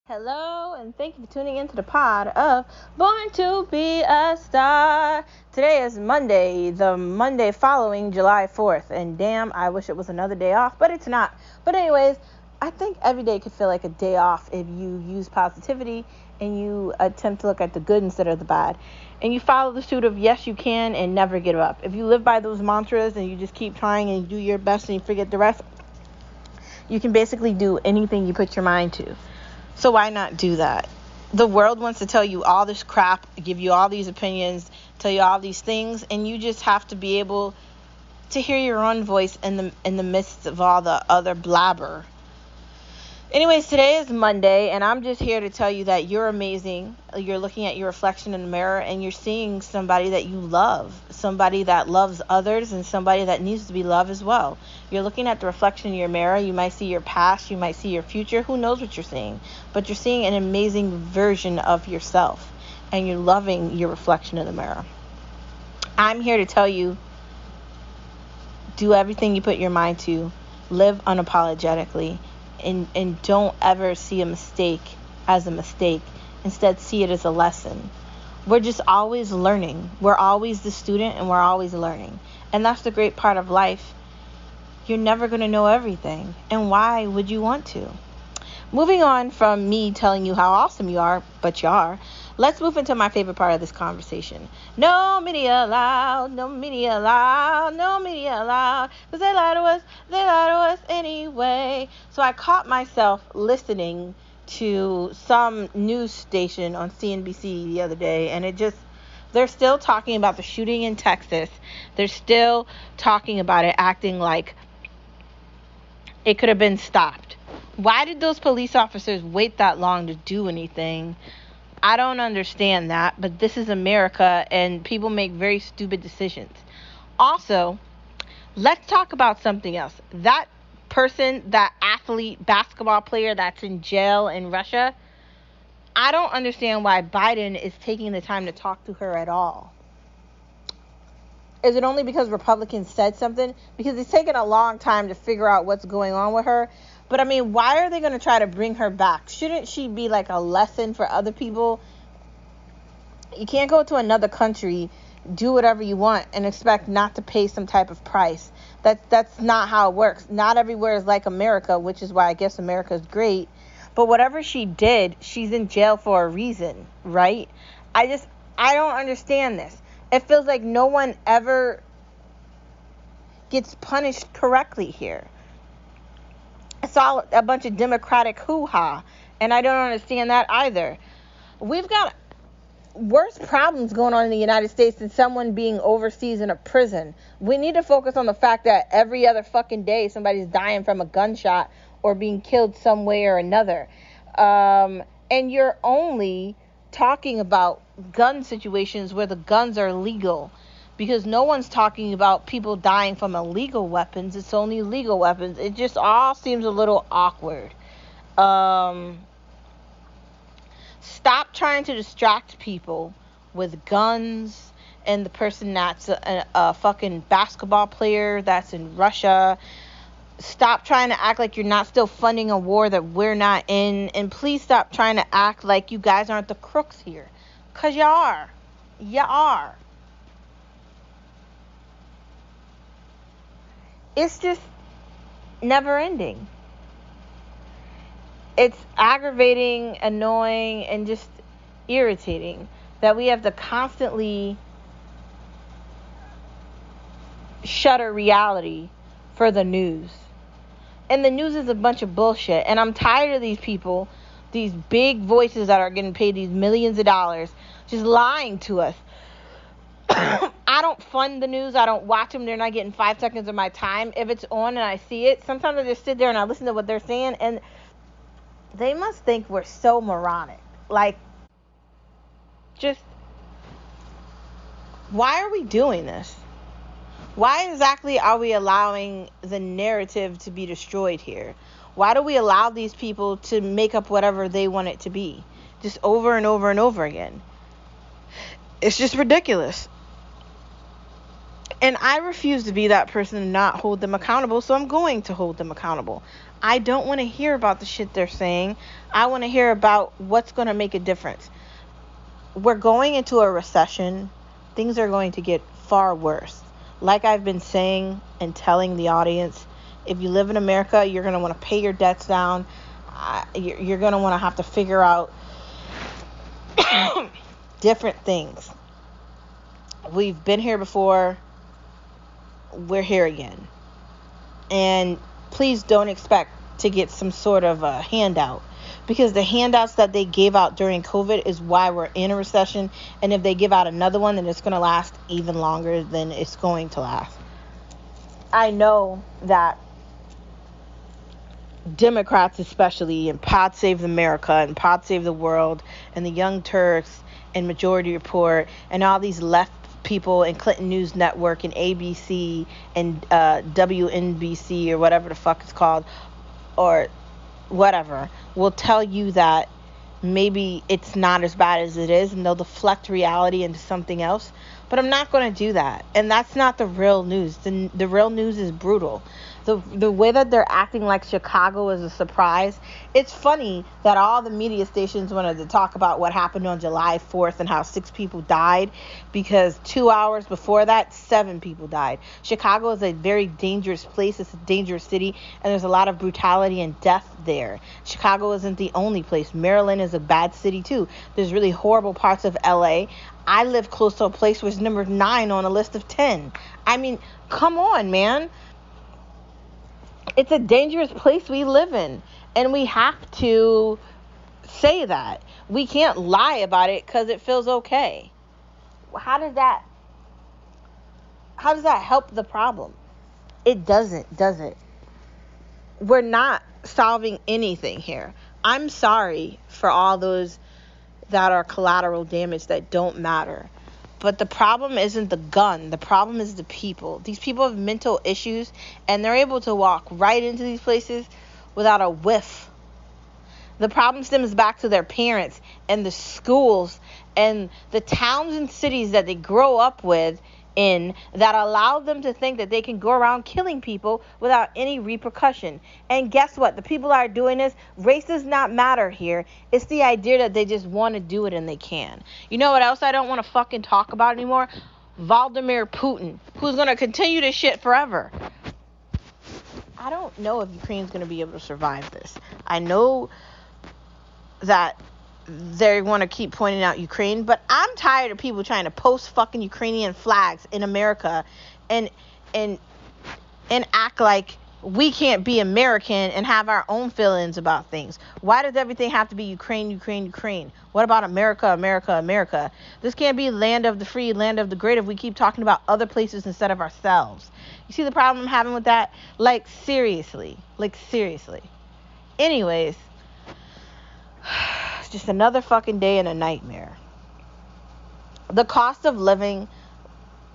Hello, and thank you for tuning into the pod of Born to Be a Star. Today is Monday, the Monday following July 4th, and damn, I wish it was another day off, but it's not. But anyways, I think every day could feel like a day off if you use positivity and you attempt to look at the good instead of the bad. And you follow the suit of yes, you can, and never give up. If you live by those mantras and you just keep trying and you do your best and you forget the rest, you can basically do anything you put your mind to. So why not do that? The world wants to tell you all this crap, give you all these opinions, tell you all these things, and you just have to be able to hear your own voice in the midst of all the other blabber. Anyways, today is Monday, and I'm just here to tell you that you're amazing. You're looking at your reflection in the mirror, and you're seeing somebody that you love, somebody that loves others, and somebody that needs to be loved as well. You're looking at the reflection in your mirror. You might see your past. You might see your future. Who knows what you're seeing? But you're seeing an amazing version of yourself, and you're loving your reflection in the mirror. I'm here to tell you, do everything you put your mind to. Live unapologetically. And don't ever see a mistake as a mistake. Instead, see it as a lesson. We're just always learning. We're always the student, and we're always learning. And that's the great part of life. You're never going to know everything. And why would you want to? Moving on from me telling you how awesome you are, but you are, let's move into my favorite part of this conversation. No media allowed, no media allowed, no media allowed, because they lie to us anyway. So I caught myself listening to some news station on CNBC the other day, and they're still talking about the shooting in Texas. They're still talking about it, acting like it could have been stopped. Why did those police officers wait that long to do anything? I don't understand that, but this is America, and people make very stupid decisions. Also, let's talk about something else. That person, that athlete, basketball player that's in jail in Russia, I don't understand why Biden is taking the time to talk to her at all. Is it only because Republicans said something? Because it's taken a long time to figure out what's going on with her. But I mean, why are they going to try to bring her back? Shouldn't she be like a lesson for other people? You can't go to another country, do whatever you want, and expect not to pay some type of price. That's not how it works. Not everywhere is like America, which is why I guess America is great. But whatever she did, she's in jail for a reason, right? I don't understand this. It feels like no one ever gets punished correctly here. It's all a bunch of Democratic hoo-ha, and I don't understand that either. We've got worse problems going on in the United States than someone being overseas in a prison. We need to focus on the fact that every other fucking day somebody's dying from a gunshot or being killed some way or another. And you're only talking about gun situations where the guns are legal, because no one's talking about people dying from illegal weapons. It's only legal weapons. It just all seems a little awkward. Stop trying to distract people with guns and the person that's a fucking basketball player that's in Russia. Stop trying to act like you're not still funding a war that we're not in. And please stop trying to act like you guys aren't the crooks here. Because you are. You are. It's just never ending. It's aggravating, annoying, and just irritating that we have to constantly shutter reality for the news. And the news is a bunch of bullshit. And I'm tired of these people, these big voices that are getting paid these millions of dollars, just lying to us. I don't fund the news. I don't watch them. They're not getting 5 seconds of my time. If it's on and I see it, sometimes I just sit there and I listen to what they're saying, and they must think we're so moronic. Like, just, why are we doing this? Why exactly are we allowing the narrative to be destroyed here? Why do we allow these people to make up whatever they want it to be? Just over and over and over again. It's just ridiculous. And I refuse to be that person and not hold them accountable, so I'm going to hold them accountable. I don't want to hear about the shit they're saying. I want to hear about what's going to make a difference. We're going into a recession. Things are going to get far worse. Like I've been saying and telling the audience, if you live in America, you're going to want to pay your debts down. You're going to want to have to figure out different things. We've been here before. We're here again. And please don't expect to get some sort of a handout, because the handouts that they gave out during COVID is why we're in a recession. And if they give out another one, then it's going to last even longer than it's going to last. I know that Democrats especially, and Pod Save America and Pod Save the World and the Young Turks and Majority Report and all these left people and Clinton News Network and ABC and WNBC or whatever the fuck it's called, or whatever, will tell you that maybe it's not as bad as it is, and they'll deflect reality into something else. But I'm not going to do that. And that's not the real news. The real news is brutal. The way that they're acting like Chicago is a surprise. It's funny that all the media stations wanted to talk about what happened on July 4th and how 6 people died, because 2 hours before that, 7 people died. Chicago is a very dangerous place. It's a dangerous city, and there's a lot of brutality and death there. Chicago isn't the only place. Maryland is a bad city too. There's really horrible parts of LA. I live close to a place which is number 9 on a list of 10. I mean, come on, man. It's a dangerous place we live in, and we have to say that. We can't lie about it because it feels okay. How does that help the problem? It doesn't, does it? We're not solving anything here. I'm sorry for all those that are collateral damage that don't matter. But the problem isn't the gun. The problem is the people. These people have mental issues, and they're able to walk right into these places without a whiff. The problem stems back to their parents and the schools and the towns and cities that they grow up in that allow them to think that they can go around killing people without any repercussion. And guess what? The people that are doing this, race does not matter here. It's the idea that they just want to do it and they can. You know what else I don't want to fucking talk about anymore? Vladimir Putin, who's going to continue this shit forever. I don't know if Ukraine's going to be able to survive this. I know that they want to keep pointing out Ukraine, but I'm tired of people trying to post fucking Ukrainian flags in America and act like we can't be American and have our own feelings about things. Why does everything have to be Ukraine, Ukraine, Ukraine? What about America, America, America? This can't be land of the free, land of the great if we keep talking about other places instead of ourselves. You see the problem I'm having with that? Like, seriously. Anyways, it's just another fucking day and a nightmare. The cost of living,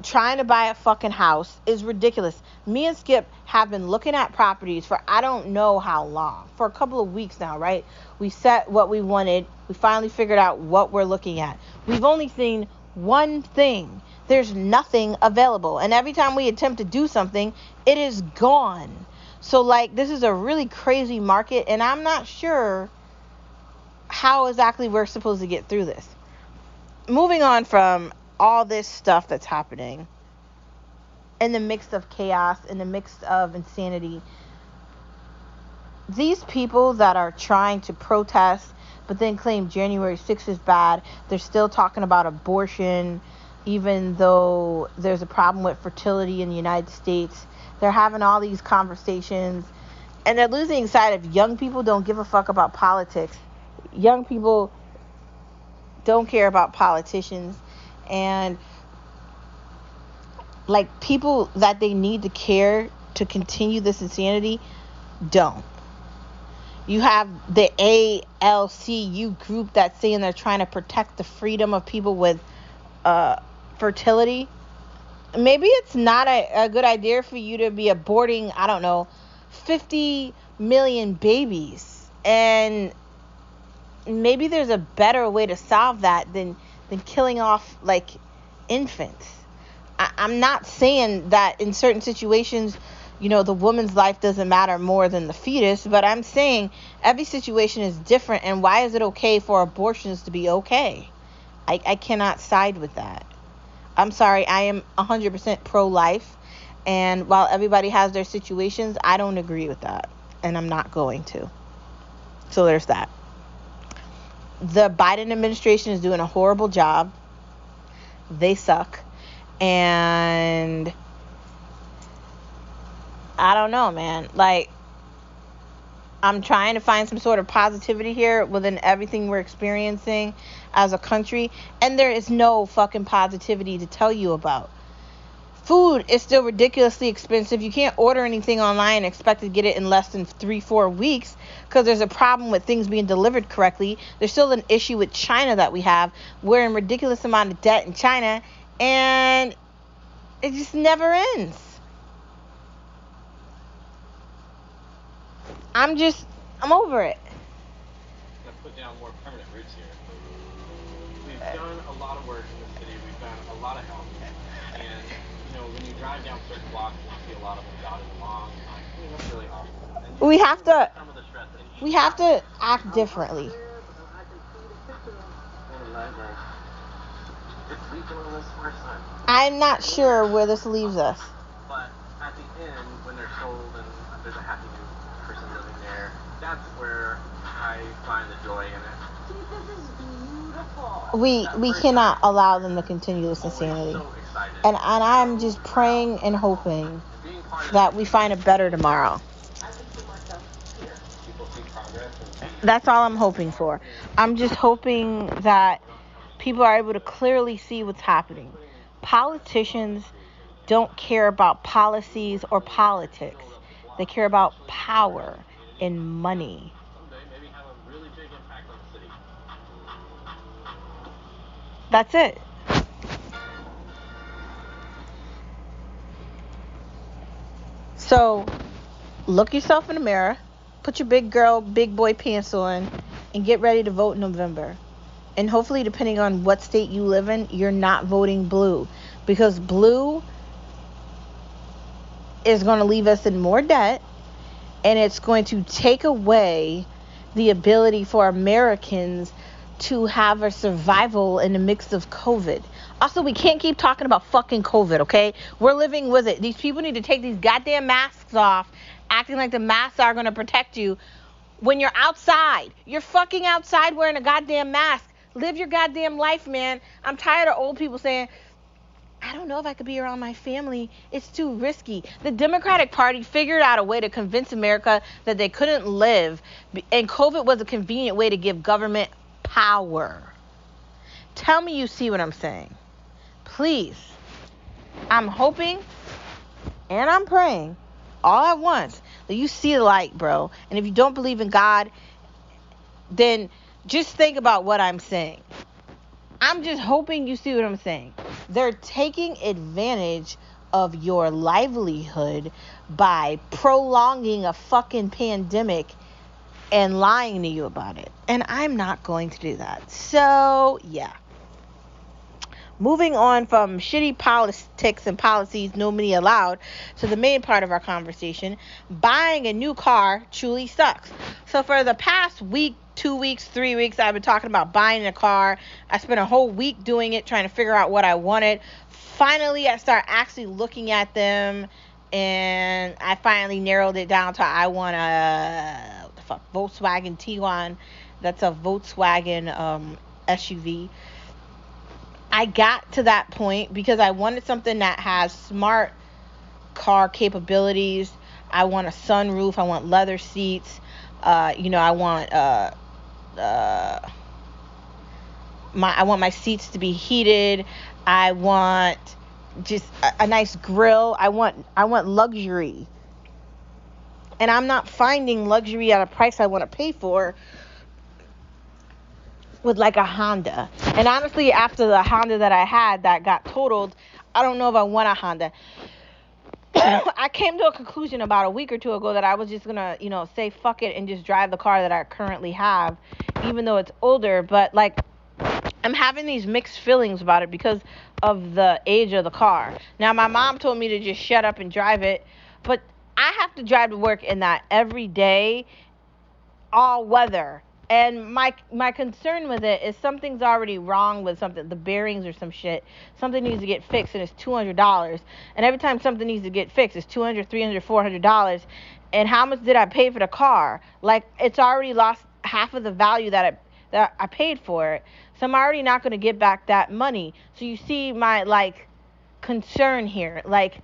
trying to buy a fucking house, is ridiculous. Me and Skip have been looking at properties for I don't know how long. For a couple of weeks now, right? We set what we wanted. We finally figured out what we're looking at. We've only seen one thing. There's nothing available. And every time we attempt to do something, it is gone. So, like, this is a really crazy market, and I'm not sure how exactly we're supposed to get through this. Moving on from all this stuff that's happening, in the mix of chaos, in the mix of insanity, these people that are trying to protest but then claim January 6th is bad, they're still talking about abortion, even though there's a problem with fertility in the United States. They're having all these conversations, and they're losing sight of young people don't give a fuck about politics. Young people don't care about politicians, and like people that they need to care to continue this insanity don't. You have the ALCU group that's saying they're trying to protect the freedom of people with fertility. Maybe it's not a good idea for you to be aborting, 50 million babies, and maybe there's a better way to solve that than killing off like infants. I'm not saying that in certain situations the woman's life doesn't matter more than the fetus, but I'm saying every situation is different, and why is it okay for abortions to be okay? I cannot side with that. I'm sorry, I am 100% pro-life, and while everybody has their situations, I don't agree with that, and I'm not going to. So there's that. The Biden administration is doing a horrible job. They suck. And I don't know, man. Like, I'm trying to find some sort of positivity here within everything we're experiencing as a country, and there is no fucking positivity to tell you about. Food is still ridiculously expensive. You can't order anything online and expect to get it in less than 3-4 weeks because there's a problem with things being delivered correctly. There's still an issue with China that we have. We're in ridiculous amount of debt in China, and it just never ends. I'm over it. Let's put down more permanent roots here. We've done a lot of work in the city. We've done a lot of help. And, when you drive down certain blocks, you see a lot of them dotted along. That's really awesome. We have to act differently. I'm not sure where this leaves us. But at the end, when they're sold and there's a happy new person living there, that's where I find the joy in it. See, this is beautiful. We cannot allow them to continue this insanity. And I'm just praying and hoping that we find a better tomorrow. That's all I'm hoping for. I'm just hoping that people are able to clearly see what's happening. Politicians don't care about policies or politics. They care about power and money. That's it. So, look yourself in the mirror, put your big girl, big boy pants on, and get ready to vote in November. And hopefully, depending on what state you live in, you're not voting blue. Because blue is going to leave us in more debt, and it's going to take away the ability for Americans to have a survival in the mix of COVID. Also, we can't keep talking about fucking COVID, okay? We're living with it. These people need to take these goddamn masks off, acting like the masks are going to protect you when you're outside. You're fucking outside wearing a goddamn mask. Live your goddamn life, man. I'm tired of old people saying, I don't know if I could be around my family. It's too risky. The Democratic Party figured out a way to convince America that they couldn't live, and COVID was a convenient way to give government power. Tell me you see what I'm saying. Please. I'm hoping and I'm praying all at once that you see the light, bro. And if you don't believe in God, then just think about what I'm saying. I'm just hoping you see what I'm saying. They're taking advantage of your livelihood by prolonging a fucking pandemic and lying to you about it. And I'm not going to do that. So, yeah. Moving on from shitty politics and policies nobody allowed to the main part of our conversation, buying a new car truly sucks. So for the past week, 2 weeks, 3 weeks, I've been talking about buying a car. I spent a whole week doing it, trying to figure out what I wanted. Finally, I started actually looking at them, and I finally narrowed it down to I want a Volkswagen Tiguan. That's a Volkswagen SUV. I got to that point because I wanted something that has smart car capabilities. I want a sunroof. I want leather seats. I want I want my seats to be heated. I want just a nice grill. I want luxury. And I'm not finding luxury at a price I want to pay for with like a Honda. And honestly, after the Honda that I had that got totaled, I don't know if I want a Honda. I came to a conclusion about a week or two ago that I was just gonna, say fuck it and just drive the car that I currently have, even though it's older. But like, I'm having these mixed feelings about it because of the age of the car. Now, my mom told me to just shut up and drive it, but I have to drive to work in that every day, all weather. And my concern with it is something's already wrong with something, the bearings or some shit. Something needs to get fixed, and it's $200. And every time something needs to get fixed, it's $200, $300, $400. And how much did I pay for the car? Like, it's already lost half of the value that I paid for it. So I'm already not going to get back that money. So you see my, like, concern here. Like,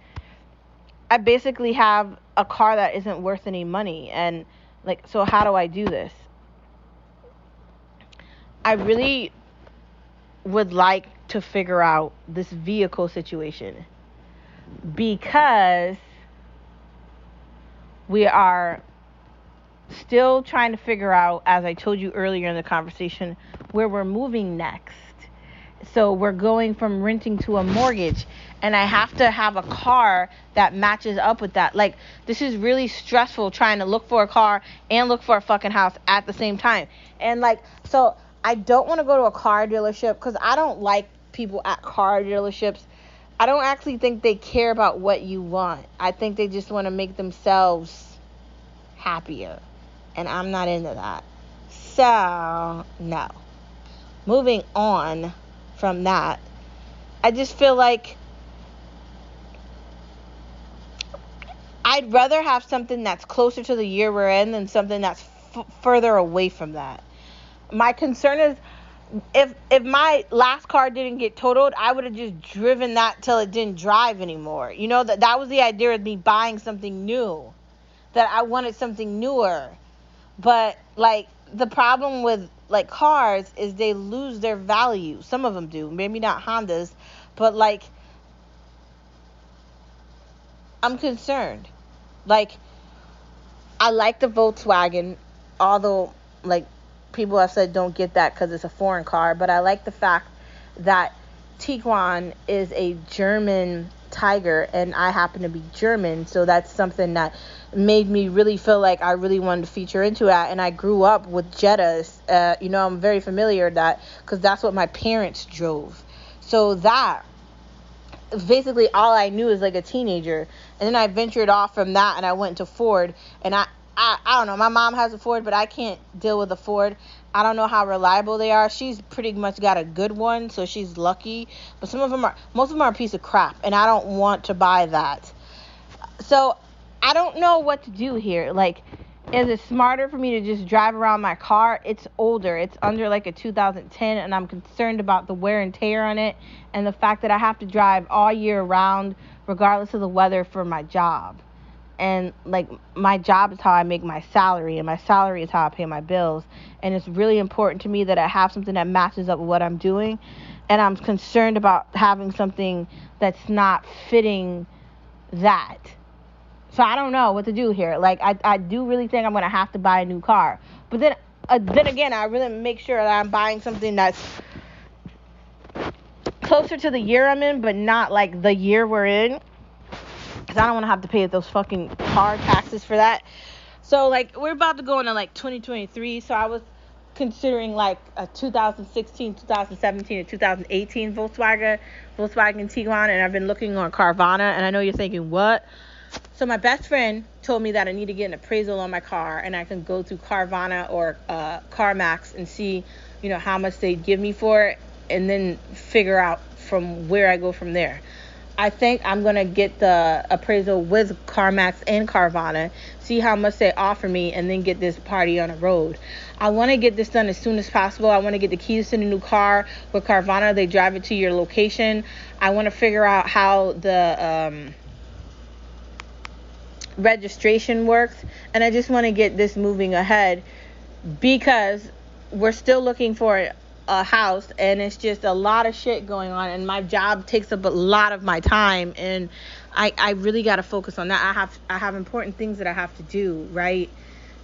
I basically have a car that isn't worth any money. And, like, so how do I do this? I really would like to figure out this vehicle situation, because we are still trying to figure out, as I told you earlier in the conversation, where we're moving next. So we're going from renting to a mortgage, and I have to have a car that matches up with that. Like, this is really stressful trying to look for a car and look for a fucking house at the same time. And, like, so I don't want to go to a car dealership because I don't like people at car dealerships. I don't actually think they care about what you want. I think they just want to make themselves happier, and I'm not into that. So, no. Moving on from that, I just feel like I'd rather have something that's closer to the year we're in than something that's further away from that. My concern is, if my last car didn't get totaled, I would have just driven that till it didn't drive anymore. You know, that was the idea of me buying something new, that I wanted something newer. But, like, the problem with, like, cars is they lose their value. Some of them do. Maybe not Hondas. But, like, I'm concerned. Like, I like the Volkswagen, although, like, people have said don't get that because it's a foreign car. But I like the fact that Tiguan is a German Tiger, and I happen to be German, so that's something that made me really feel like I really wanted to feature into that. And I grew up with Jettas. I'm very familiar with that because that's what my parents drove. So that basically all I knew as like a teenager. And then I ventured off from that, and I went to Ford. And I don't know, my mom has a Ford, but I can't deal with a Ford. I don't know how reliable they are. She's pretty much got a good one, so she's lucky. But most of them are a piece of crap, and I don't want to buy that. So I don't know what to do here. Like, is it smarter for me to just drive around my car? It's older. It's under like a 2010, and I'm concerned about the wear and tear on it and the fact that I have to drive all year round regardless of the weather for my job. And, like, my job is how I make my salary, and my salary is how I pay my bills. And it's really important to me that I have something that matches up with what I'm doing. And I'm concerned about having something that's not fitting that. So I don't know what to do here. Like, I do really think I'm going to have to buy a new car. But then again, I really make sure that I'm buying something that's closer to the year I'm in, but not, like, the year we're in. Because I don't want to have to pay those fucking car taxes for that. So, like, we're about to go into, like, 2023. So I was considering, like, a 2016, 2017, and 2018 Volkswagen Tiguan. And I've been looking on Carvana. And I know you're thinking, what? So my best friend told me that I need to get an appraisal on my car. And I can go through Carvana or CarMax and see, how much they'd give me for it. And then figure out from where I go from there. I think I'm going to get the appraisal with CarMax and Carvana, see how much they offer me, and then get this party on the road. I want to get this done as soon as possible. I want to get the keys to the new car. With Carvana, they drive it to your location. I want to figure out how the registration works, and I just want to get this moving ahead because we're still looking for a house, and it's just a lot of shit going on, and my job takes up a lot of my time, and I really got to focus on that. I have important things that I have to do, right?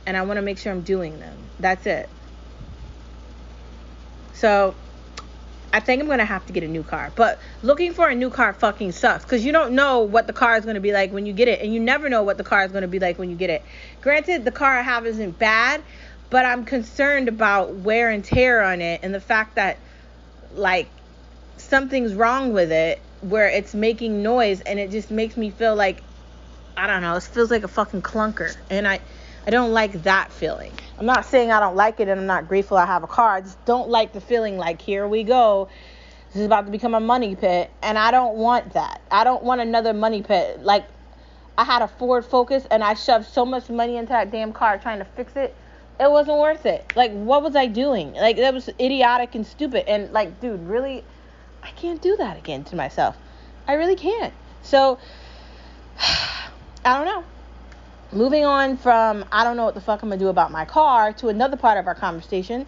And I want to make sure I'm doing them. That's it. So I think I'm going to have to get a new car. But looking for a new car fucking sucks because you don't know what the car is going to be like when you get it, and you never know what the car is going to be like when you get it. Granted, the car I have isn't bad, but I'm concerned about wear and tear on it and the fact that, like, something's wrong with it where it's making noise, and it just makes me feel like I don't know, it feels like a fucking clunker. And I don't like that feeling. I'm not saying I don't like it and I'm not grateful I have a car. I just don't like the feeling like, here we go. This is about to become a money pit. And I don't want that. I don't want another money pit. Like, I had a Ford Focus and I shoved so much money into that damn car trying to fix it. It wasn't worth it. Like, what was I doing? Like, that was idiotic and stupid. And, like, dude, really, I can't do that again to myself. I really can't. So, I don't know. Moving on from I don't know what the fuck I'm going to do about my car to another part of our conversation.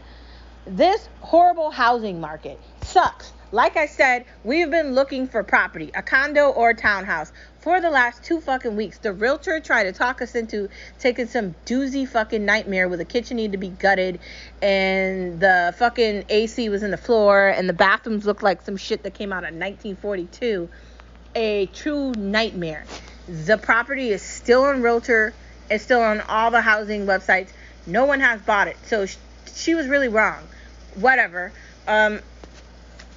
This horrible housing market sucks. Like I said, we've been looking for property, a condo or a townhouse, for the last 2 fucking weeks. The realtor tried to talk us into taking some doozy fucking nightmare where the kitchen needed to be gutted and the fucking AC was in the floor and the bathrooms looked like some shit that came out of 1942. A true nightmare. The property is still on realtor. It's still on all the housing websites. No one has bought it. So she was really wrong. Whatever.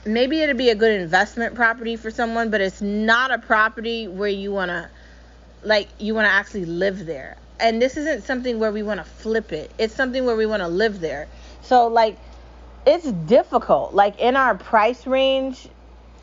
Maybe it'd be a good investment property for someone, but it's not a property where you want to actually live there. And this isn't something where we want to flip it. It's something where we want to live there. So, like, it's difficult. Like, in our price range,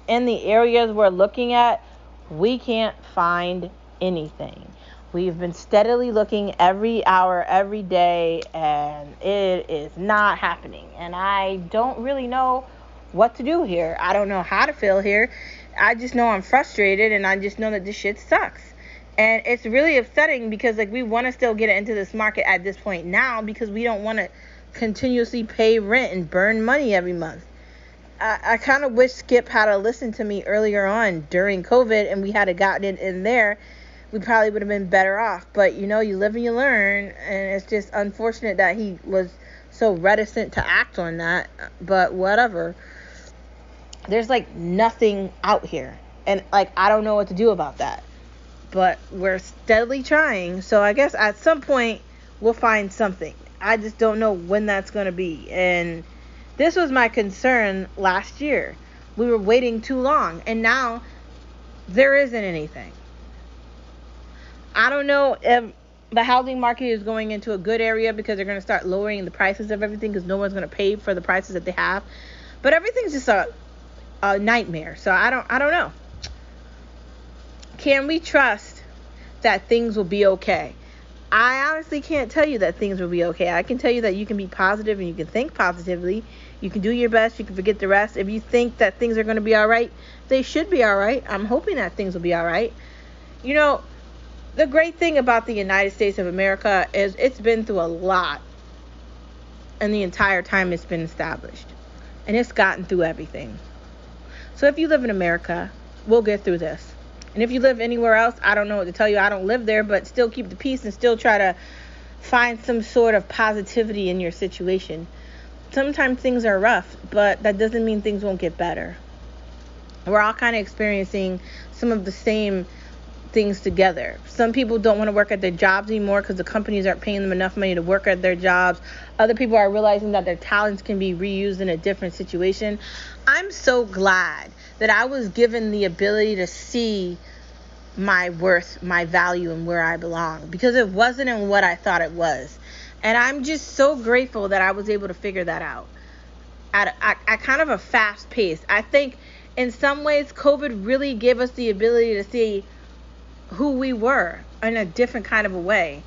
in the areas we're looking at, we can't find anything. We've been steadily looking every hour, every day, and it is not happening. And I don't really know what to do here. I don't know how to feel here. I just know I'm frustrated, and I just know that this shit sucks. And it's really upsetting because, like, we want to still get into this market at this point now because we don't want to continuously pay rent and burn money every month. I kind of wish Skip had to listen to me earlier on during COVID and we had gotten it in there. We probably would have been better off. But, you know, you live and you learn. And it's just unfortunate that he was so reticent to act on that. But whatever. There's, like, nothing out here. And, like, I don't know what to do about that. But we're steadily trying. So I guess at some point we'll find something. I just don't know when that's going to be. And this was my concern last year. We were waiting too long. And now there isn't anything. I don't know if the housing market is going into a good area because they're going to start lowering the prices of everything because no one's going to pay for the prices that they have. But everything's just a nightmare. So I don't know. Can we trust that things will be okay? I honestly can't tell you that things will be okay. I can tell you that you can be positive and you can think positively. You can do your best. You can forget the rest. If you think that things are going to be all right, they should be all right. I'm hoping that things will be all right. You know, the great thing about the United States of America is it's been through a lot in the entire time it's been established. And it's gotten through everything. So if you live in America, we'll get through this. And if you live anywhere else, I don't know what to tell you. I don't live there, but still keep the peace and still try to find some sort of positivity in your situation. Sometimes things are rough, but that doesn't mean things won't get better. We're all kind of experiencing some of the same things together. Some people don't want to work at their jobs anymore because the companies aren't paying them enough money to work at their jobs. Other people are realizing that their talents can be reused in a different situation. I'm so glad that I was given the ability to see my worth, my value, and where I belong because it wasn't in what I thought it was. And I'm just so grateful that I was able to figure that out at kind of a fast pace. I think in some ways COVID really gave us the ability to see who we were in a different kind of a way.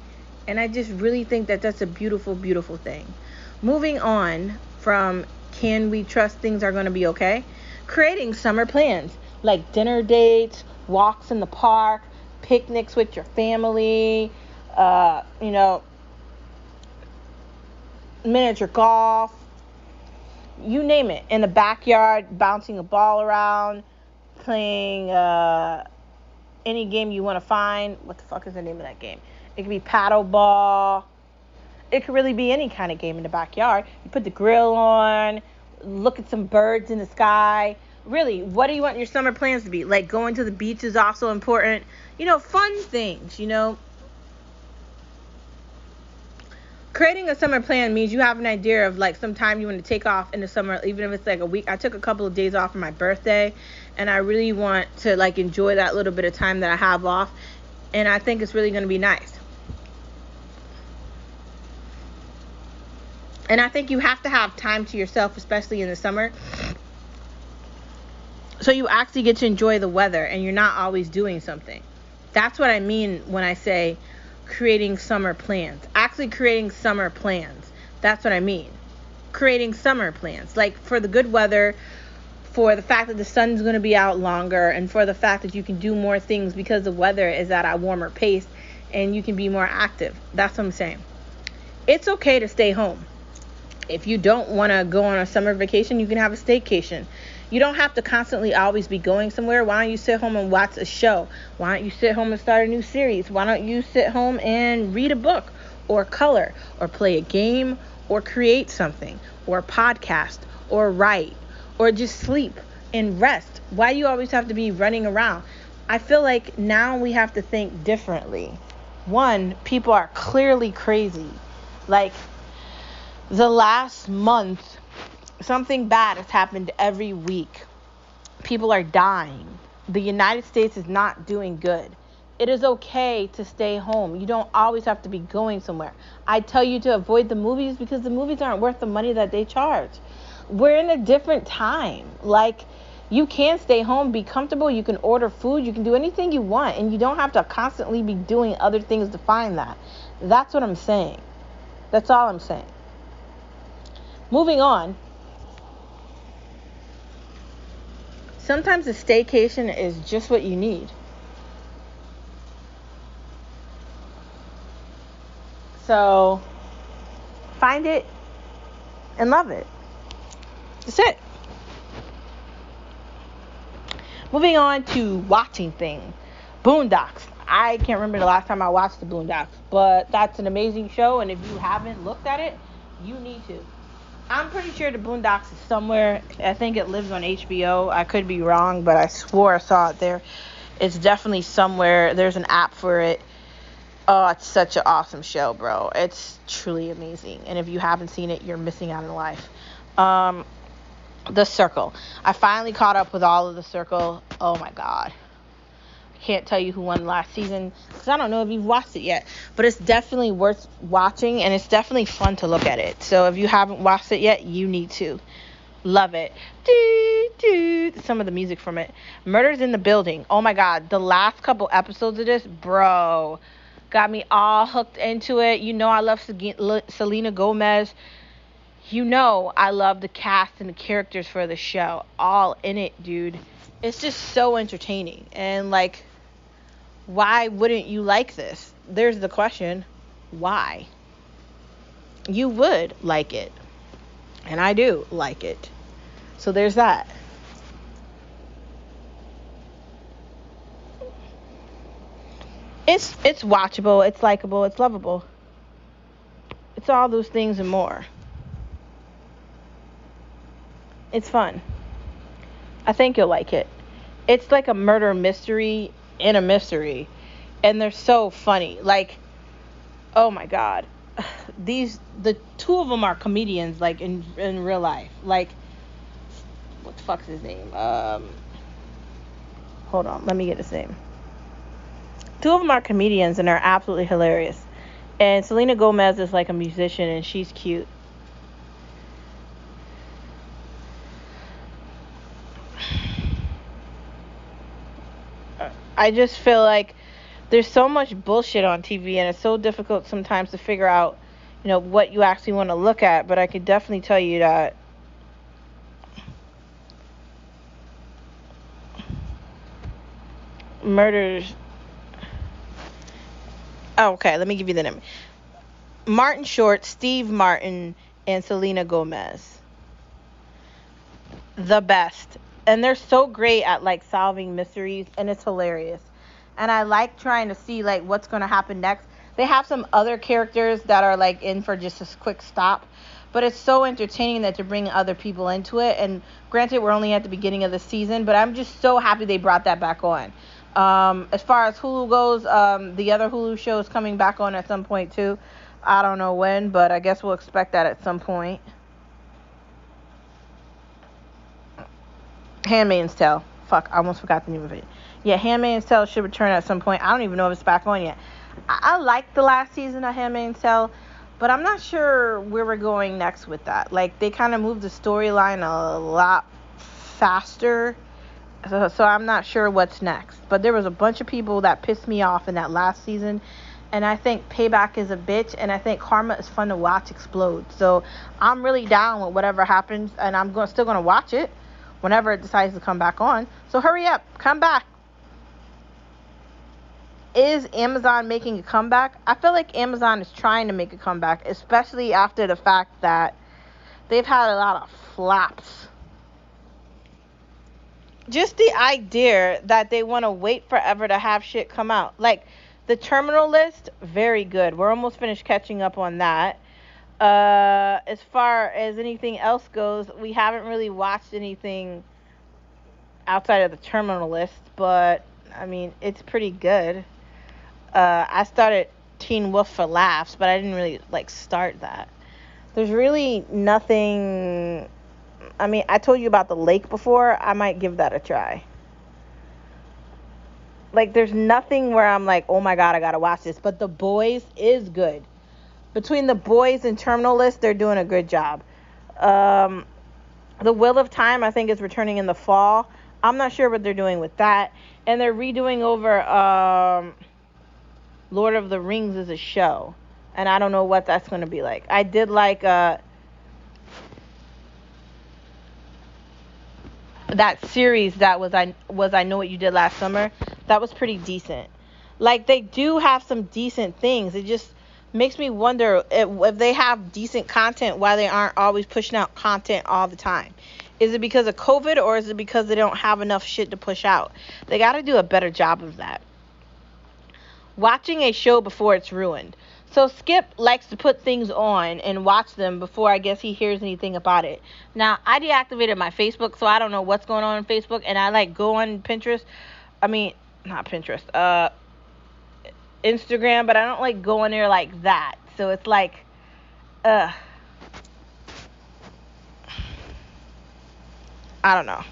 And I just really think that that's a beautiful, beautiful thing. Moving on from can we trust things are going to be okay? Creating summer plans like dinner dates, walks in the park, picnics with your family, miniature golf, you name it, in the backyard, bouncing a ball around, playing any game you want to find. What the fuck is the name of that game? It could be paddle ball. It could really be any kind of game in the backyard. You put the grill on, look at some birds in the sky. Really, what do you want your summer plans to be? Like, going to the beach is also important. Fun things, Creating a summer plan means you have an idea of, like, some time you want to take off in the summer, even if it's, like, a week. I took a couple of days off for my birthday, and I really want to, like, enjoy that little bit of time that I have off. And I think it's really going to be nice. And I think you have to have time to yourself, especially in the summer, so you actually get to enjoy the weather and you're not always doing something. That's what I mean when I say creating summer plans. Actually creating summer plans. That's what I mean. Creating summer plans. Like for the good weather, for the fact that the sun's going to be out longer, and for the fact that you can do more things because the weather is at a warmer pace and you can be more active. That's what I'm saying. It's okay to stay home. If you don't want to go on a summer vacation, you can have a staycation. You don't have to constantly always be going somewhere. Why don't you sit home and watch a show? Why don't you sit home and start a new series? Why don't you sit home and read a book or color or play a game or create something or podcast or write or just sleep and rest? Why do you always have to be running around? I feel like now we have to think differently. One, people are clearly crazy. Like the last month, something bad has happened every week. People are dying. The United States is not doing good. It is okay to stay home. You don't always have to be going somewhere. I tell you to avoid the movies because the movies aren't worth the money that they charge. We're in a different time. Like, you can stay home, be comfortable, you can order food, you can do anything you want, and you don't have to constantly be doing other things to find that. That's what I'm saying. That's all I'm saying. Moving on. Sometimes a staycation is just what you need. So, find it and love it. That's it. Moving on to watching things. Boondocks. I can't remember the last time I watched the Boondocks, but that's an amazing show, and if you haven't looked at it, you need to. I'm pretty sure the Boondocks is somewhere. I think it lives on HBO. I could be wrong, but I swore I saw it there. It's definitely somewhere. There's an app for it. Oh, it's such an awesome show, bro. It's truly amazing. And if you haven't seen it, you're missing out on life. The Circle. I finally caught up with all of The Circle. Oh, my God. I can't tell you who won last season because I don't know if you've watched it yet, but it's definitely worth watching, and it's definitely fun to look at it. So if you haven't watched it yet, you need to. Love it. Some of the music from it. Murders in the Building. Oh my God, the last couple episodes of this, bro, got me all hooked into it. You know I love Selena Gomez. You know I love the cast and the characters for the show. All in it, dude. It's just so entertaining. And like, why wouldn't you like this? There's the question. Why? You would like it. And I do like it. So there's that. It's watchable, it's likable, it's lovable. It's all those things and more. It's fun. I think you'll like it. It's like a murder mystery in a mystery. And they're so funny. Like, oh my God. The two of them are comedians, like, in real life. Like, what the fuck's his name? Hold on, let me get his name. Two of them are comedians, and they're absolutely hilarious. And Selena Gomez is like a musician, and she's cute. I just feel like there's so much bullshit on TV, and it's so difficult sometimes to figure out, you know, what you actually want to look at. But I could definitely tell you that murders. Oh, okay, let me give you the name. Martin Short, Steve Martin, and Selena Gomez. The best. And they're so great at like solving mysteries, and it's hilarious. And I like trying to see like what's going to happen next. They have some other characters that are like in for just a quick stop, but it's so entertaining that they're bringing other people into it. And granted, we're only at the beginning of the season, but I'm just so happy they brought that back on. As far as Hulu goes, the other Hulu show is coming back on at some point too. I don't know when, but I guess we'll expect that at some point. Handmaid's Tale. fuck, I almost forgot the name of it. Yeah, Handmaid's Tale should return at some point. I don't even know if it's back on yet. I liked the last season of Handmaid's Tale, but I'm not sure where we're going next with that. Like, they kind of moved the storyline a lot faster, so I'm not sure what's next. But there was a bunch of people that pissed me off in that last season, and I think Payback is a bitch, and I think Karma is fun to watch explode. So I'm really down with whatever happens, and I'm still going to watch it whenever it decides to come back on. So hurry up, come back. Is Amazon making a comeback? I feel like Amazon is trying to make a comeback, especially after the fact that they've had a lot of flops. Just the idea that they want to wait forever to have shit come out. Like, the Terminal List, very good. We're almost finished catching up on that. As far as anything else goes, we haven't really watched anything outside of the Terminal List, but, I mean, it's pretty good. I started Teen Wolf for laughs, but I didn't really, start that. There's really nothing... I mean, I told you about The Lake before. I might give that a try. Like, there's nothing where I'm like, oh my god, I gotta watch this. But The Boys is good. Between The Boys and Terminal List, they're doing a good job. The Wheel of Time, I think, is returning in the fall. I'm not sure what they're doing with that. And they're redoing over Lord of the Rings as a show. And I don't know what that's going to be like. I did like that series that was I Know What You Did Last Summer. That was pretty decent. Like, they do have some decent things. It just makes me wonder if they have decent content, why they aren't always pushing out content all the time. Is it because of COVID, or is it because they don't have enough shit to push out? They got to do a better job of that. Watching a show before it's ruined. So Skip likes to put things on and watch them before, I guess, he hears anything about it. Now, I deactivated my Facebook, so I don't know what's going on Facebook, and I go on Pinterest. I mean, not Pinterest, Instagram, but I don't like going there like that. So it's like, I don't know.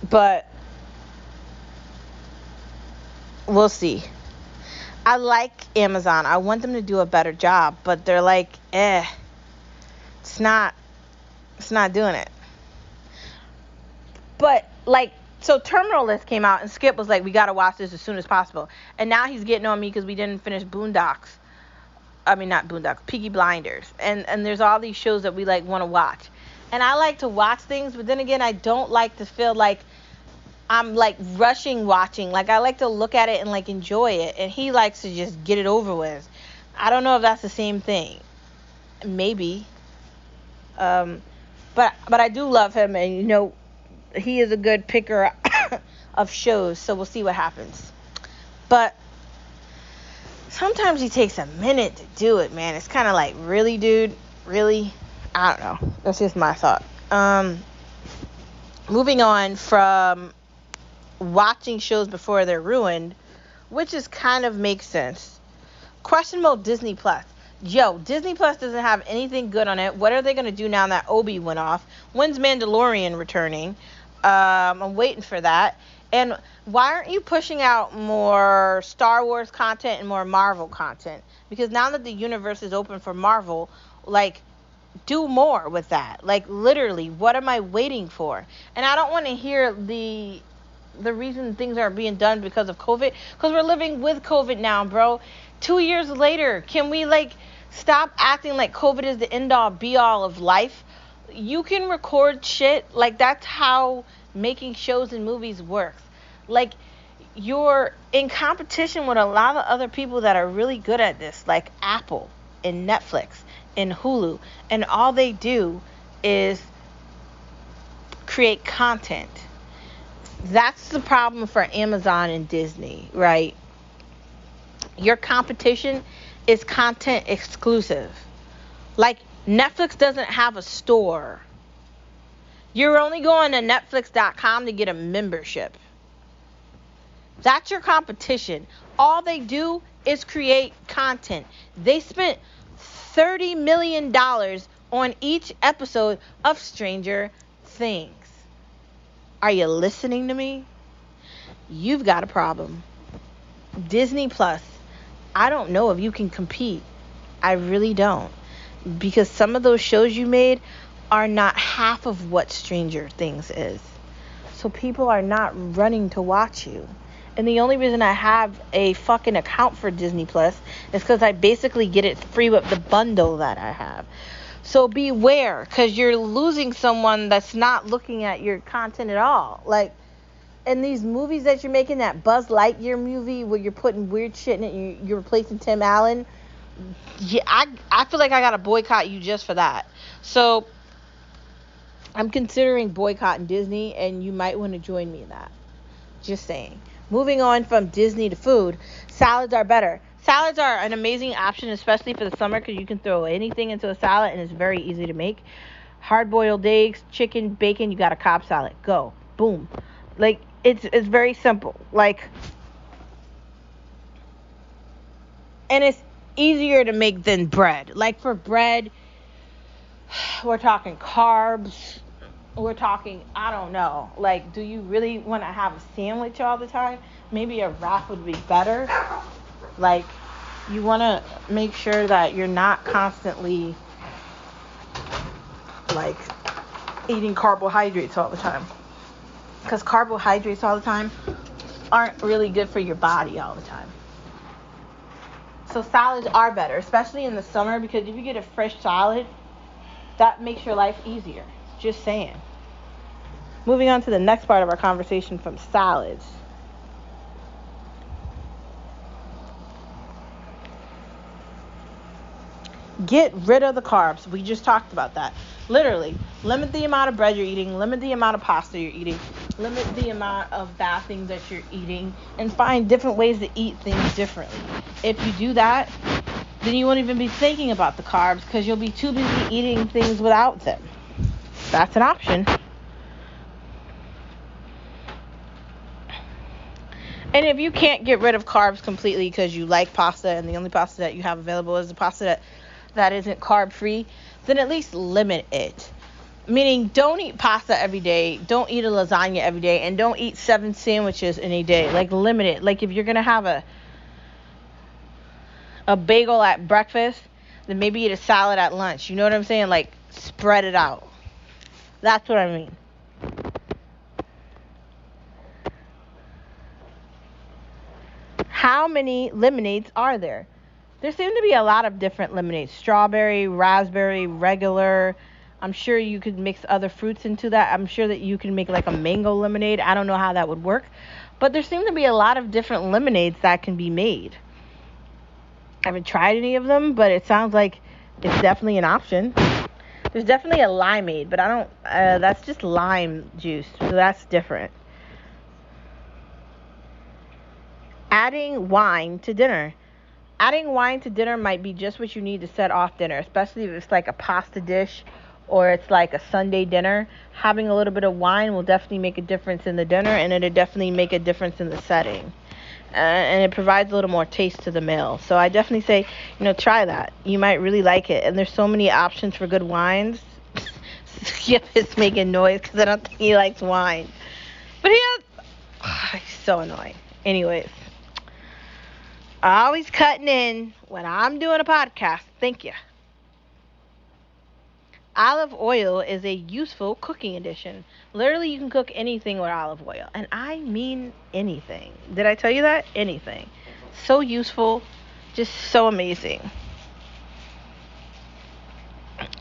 But we'll see. I like Amazon. I want them to do a better job, but they're like, it's not doing it. But so Terminal List came out, and Skip was like, we got to watch this as soon as possible. And now he's getting on me because we didn't finish Boondocks. I mean, not Boondocks, Peaky Blinders. And there's all these shows that we want to watch. And I like to watch things, but then again, I don't like to feel like I'm rushing watching. I like to look at it and enjoy it. And he likes to just get it over with. I don't know if that's the same thing. Maybe. But I do love him, and he is a good picker of shows, so we'll see what happens. But sometimes he takes a minute to do it, man. It's kind of really, dude? Really? I don't know. That's just my thought. Moving on from watching shows before they're ruined, which is kind of makes sense. Questionable Disney Plus. Yo, Disney Plus doesn't have anything good on it. What are they going to do now that Obi went off? When's Mandalorian returning? I'm waiting for that. And why aren't you pushing out more Star Wars content and more Marvel content? Because now that the universe is open for Marvel, do more with that. Literally, what am I waiting for? And I don't want to hear the reason things are being done because of COVID, because we're living with COVID now, bro. 2 years later, can we stop acting like COVID is the end all be all of life? You can record shit. That's how making shows and movies works. You're in competition with a lot of other people that are really good at this, like Apple and Netflix and Hulu, and all they do is create content. That's the problem for Amazon and Disney, right? Your competition is content exclusive. Netflix doesn't have a store. You're only going to Netflix.com to get a membership. That's your competition. All they do is create content. They spent $30 million on each episode of Stranger Things. Are you listening to me? You've got a problem. Disney Plus, I don't know if you can compete. I really don't. Because some of those shows you made are not half of what Stranger Things is. So people are not running to watch you. And the only reason I have a fucking account for Disney Plus is because I basically get it free with the bundle that I have. So beware, because you're losing someone that's not looking at your content at all. Like, in these movies that you're making, that Buzz Lightyear movie where you're putting weird shit in it, you're replacing Tim Allen. Yeah, I feel like I gotta boycott you just for that. So I'm considering boycotting Disney, and you might want to join me in that. Just saying. Moving on from Disney to food, salads are better. Salads are an amazing option, especially for the summer, because you can throw anything into a salad, and it's very easy to make. Hard-boiled eggs, chicken, bacon, you got a Cobb salad. Go. Boom. Like, it's very simple. Like, and it's easier to make than bread. Like, for bread, we're talking carbs. We're talking, I don't know. Like, do you really want to have a sandwich all the time? Maybe a wrap would be better. Like, you want to make sure that you're not constantly, like, eating carbohydrates all the time. Because carbohydrates all the time aren't really good for your body all the time. So salads are better, especially in the summer, because if you get a fresh salad, that makes your life easier. Just saying. Moving on to the next part of our conversation from salads. Get rid of the carbs. We just talked about that. Literally, limit the amount of bread you're eating, limit the amount of pasta you're eating, limit the amount of bad things that you're eating, and find different ways to eat things differently. If you do that, then you won't even be thinking about the carbs because you'll be too busy eating things without them. That's an option. And if you can't get rid of carbs completely because you like pasta and the only pasta that you have available is the pasta that isn't carb free, then at least limit it. Meaning, don't eat pasta every day, don't eat a lasagna every day, and don't eat 7 sandwiches in a day. Like, limit it. Like, if you're going to have a bagel at breakfast, then maybe eat a salad at lunch. You know what I'm saying? Like, spread it out. That's what I mean. How many lemonades are there? There seem to be a lot of different lemonades. Strawberry, raspberry, regular. I'm sure you could mix other fruits into that. I'm sure that you can make like a mango lemonade. I don't know how that would work. But there seem to be a lot of different lemonades that can be made. I haven't tried any of them, but it sounds like it's definitely an option. There's definitely a limeade, but I don't, that's just lime juice, so that's different. Adding wine to dinner. Adding wine to dinner might be just what you need to set off dinner, especially if it's like a pasta dish or it's like a Sunday dinner. Having a little bit of wine will definitely make a difference in the dinner, and it'll definitely make a difference in the setting. And it provides a little more taste to the meal. So I definitely say, try that. You might really like it. And there's so many options for good wines. Skip is making noise because I don't think he likes wine. But he's so annoying. Anyways. Always cutting in when I'm doing a podcast. Thank you. Olive oil is a useful cooking addition. Literally, you can cook anything with olive oil. And I mean anything. Did I tell you that? Anything. So useful. Just so amazing.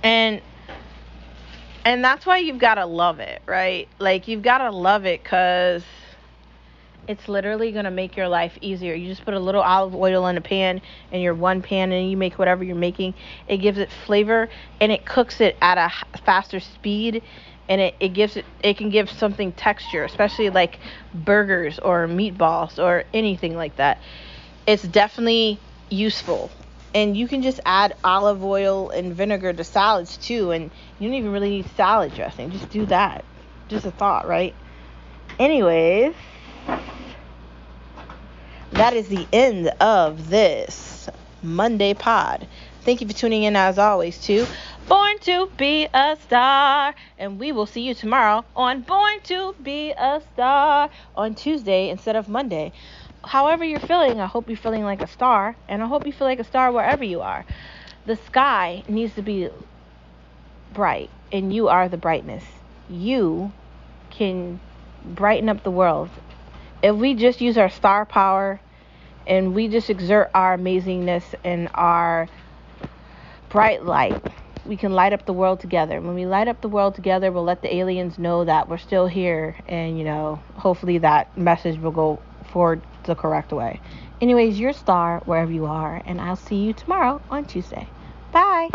And that's why you've got to love it, right? Like, you've got to love it because it's literally going to make your life easier. You just put a little olive oil in a pan, in your one pan, and you make whatever you're making. It gives it flavor, and it cooks it at a faster speed, and it can give something texture, especially like burgers or meatballs or anything like that. It's definitely useful. And you can just add olive oil and vinegar to salads too, and you don't even really need salad dressing. Just do that. Just a thought, right? Anyways, that is the end of this Monday pod. Thank you for tuning in, as always, to Born to Be a Star. And we will see you tomorrow on Born to Be a Star on Tuesday instead of Monday. However you're feeling, I hope you're feeling like a star. And I hope you feel like a star wherever you are. The sky needs to be bright, and you are the brightness. You can brighten up the world. If we just use our star power and we just exert our amazingness and our bright light, we can light up the world together. When we light up the world together, we'll let the aliens know that we're still here, and hopefully that message will go forward the correct way. Anyways, you're a star wherever you are, and I'll see you tomorrow on Tuesday. Bye.